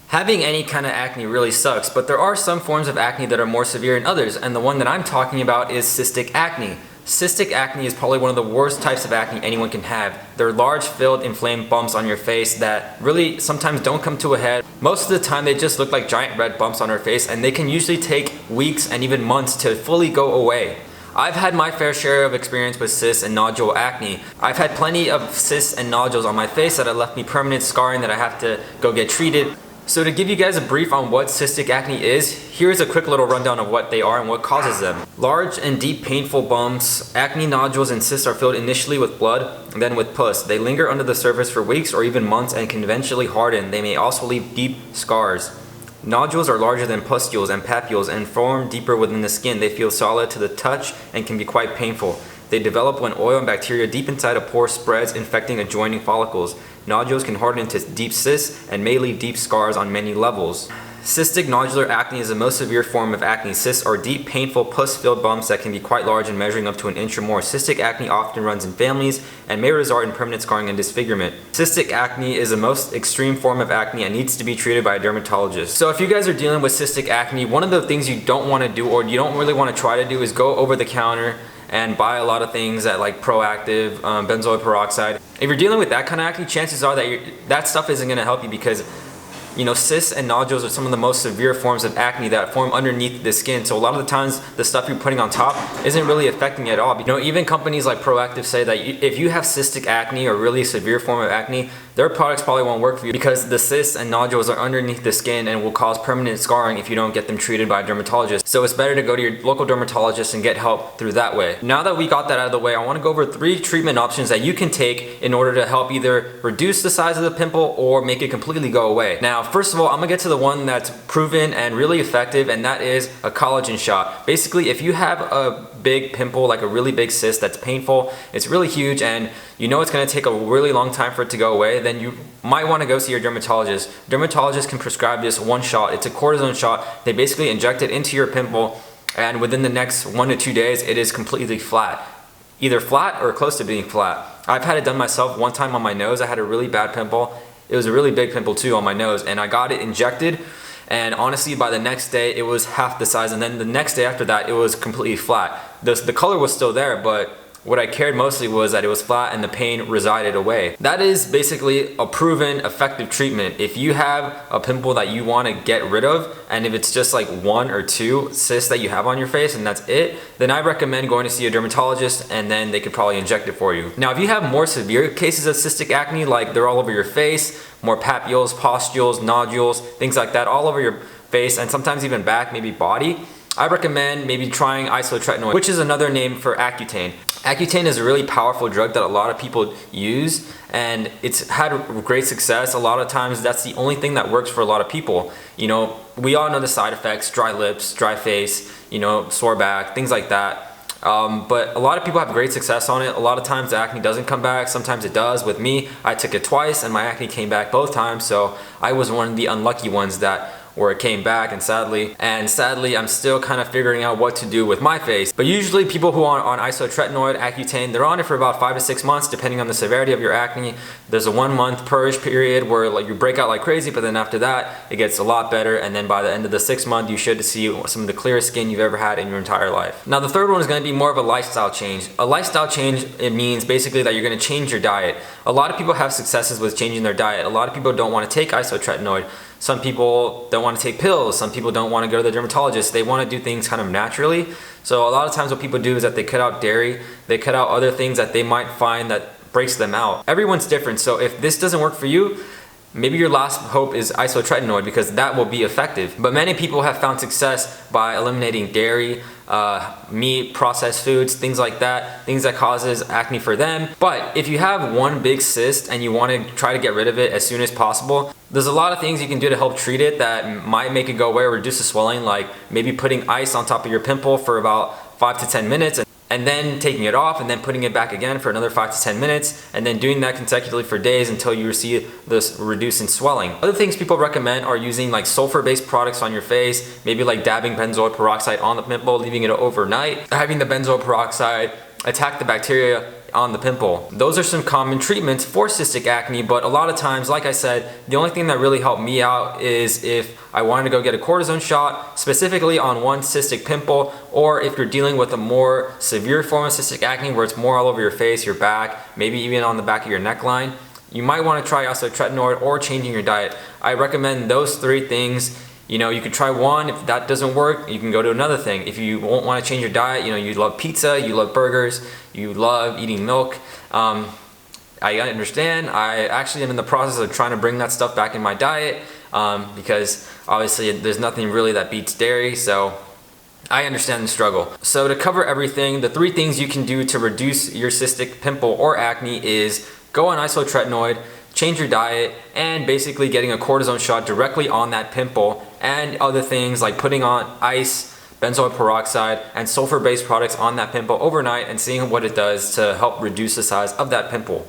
Having any kind of acne really sucks, but there are some forms of acne that are more severe than others, and the one that I'm talking about is cystic acne. Cystic acne is probably one of the worst types of acne anyone can have. They're large, filled, inflamed bumps on your face that really sometimes don't come to a head. Most of the time they just look like giant red bumps on our face, and they can usually take weeks and even months to fully go away. I've had my fair share of experience with cysts and nodule acne. I've had plenty of cysts and nodules on my face that have left me permanent scarring that I have to go get treated. So to give you guys a brief on what cystic acne is, here's a quick little rundown of what they are and what causes them. Large and deep painful bumps. Acne nodules and cysts are filled initially with blood and then with pus. They linger under the surface for weeks or even months and can eventually harden. They may also leave deep scars. Nodules are larger than pustules and papules and form deeper within the skin. They feel solid to the touch and can be quite painful. They develop when oil and bacteria deep inside a pore spreads, infecting adjoining follicles. Nodules can harden into deep cysts and may leave deep scars on many levels. Cystic nodular acne is the most severe form of acne. Cysts are deep, painful, pus-filled bumps that can be quite large and measuring up to an inch or more. Cystic acne often runs in families and may result in permanent scarring and disfigurement. Cystic acne is the most extreme form of acne and needs to be treated by a dermatologist. So if you guys are dealing with cystic acne, one of the things you don't want to do or you don't really want to try to do is go over the counter and buy a lot of things that like Proactive, benzoyl peroxide. If you're dealing with that kind of acne, chances are that that stuff isn't going to help you because cysts and nodules are some of the most severe forms of acne that form underneath the skin. So a lot of the times, the stuff you're putting on top isn't really affecting it at all. Even companies like Proactive say that if you have cystic acne or really severe form of acne, their products probably won't work for you because the cysts and nodules are underneath the skin and will cause permanent scarring if you don't get them treated by a dermatologist. So it's better to go to your local dermatologist and get help through that way. Now that we got that out of the way, I want to go over 3 treatment options that you can take in order to help either reduce the size of the pimple or make it completely go away. Now, first of all, I'm gonna get to the one that's proven and really effective, and that is a collagen shot. Basically, if you have a big pimple, like a really big cyst that's painful, it's really huge, and you know it's gonna take a really long time for it to go away, then you might wanna go see your dermatologist. Dermatologist can prescribe this one shot. It's a cortisone shot. They basically inject it into your pimple, and within the next 1 to 2 days, it is completely flat. Either flat or close to being flat. I've had it done myself one time on my nose. I had a really bad pimple. It was a really big pimple too on my nose, and I got it injected, and honestly by the next day it was half the size, and then the next day after that it was completely flat. The color was still there, but what I cared mostly was that it was flat and the pain resided away. That is basically a proven effective treatment. If you have a pimple that you want to get rid of, and if it's just like 1 or 2 cysts that you have on your face and that's it, then I recommend going to see a dermatologist and then they could probably inject it for you. Now if you have more severe cases of cystic acne, like they're all over your face, more papules, pustules, nodules, things like that all over your face and sometimes even back, maybe body, I recommend maybe trying isotretinoin, which is another name for Accutane. Accutane is a really powerful drug that a lot of people use, and it's had great success. A lot of times that's the only thing that works for a lot of people. We all know the side effects: dry lips, dry face, sore back, things like that. But a lot of people have great success on it. A lot of times the acne doesn't come back. Sometimes it does. With me, I took it twice and my acne came back both times, so I was one of the unlucky ones where it came back, and sadly I'm still kind of figuring out what to do with my face. But usually people who are on isotretinoid, Accutane, they're on it for about 5 to 6 months depending on the severity of your acne. There's a 1-month purge period where you break out like crazy, but then after that it gets a lot better, and then by the end of the 6th month you should see some of the clearest skin you've ever had in your entire life. Now the third one is going to be more of a lifestyle change. A lifestyle change, it means basically that you're going to change your diet. A lot of people have successes with changing their diet. A lot of people don't want to take isotretinoid. Some people don't want to take pills. Some people don't want to go to the dermatologist. They want to do things kind of naturally. So a lot of times what people do is that they cut out dairy, they cut out other things that they might find that breaks them out. Everyone's different, so if this doesn't work for you, maybe your last hope is isotretinoid because that will be effective. But many people have found success by eliminating dairy, meat, processed foods, things like that, things that causes acne for them. But if you have one big cyst and you want to try to get rid of it as soon as possible, there's a lot of things you can do to help treat it that might make it go away or reduce the swelling, like maybe putting ice on top of your pimple for about 5 to 10 minutes and then taking it off and then putting it back again for another 5 to 10 minutes, and then doing that consecutively for days until you see this reduce in swelling. Other things people recommend are using like sulfur-based products on your face, maybe like dabbing benzoyl peroxide on the pimple, leaving it overnight, having the benzoyl peroxide attack the bacteria on the pimple. Those are some common treatments for cystic acne, but a lot of times, like I said, the only thing that really helped me out is if I wanted to go get a cortisone shot, specifically on one cystic pimple, or if you're dealing with a more severe form of cystic acne where it's more all over your face, your back, maybe even on the back of your neckline, you might want to try isotretinoin or changing your diet. I recommend those 3 things. You know, you could try one. If that doesn't work, you can go to another thing. If you won't want to change your diet, you know, you love pizza, you love burgers, you love eating milk. I understand. I actually am in the process of trying to bring that stuff back in my diet because obviously there's nothing really that beats dairy, so I understand the struggle. So to cover everything, the 3 things you can do to reduce your cystic pimple or acne is go on isotretinoin, change your diet, and basically getting a cortisone shot directly on that pimple, and other things like putting on ice, benzoyl peroxide, and sulfur-based products on that pimple overnight and seeing what it does to help reduce the size of that pimple.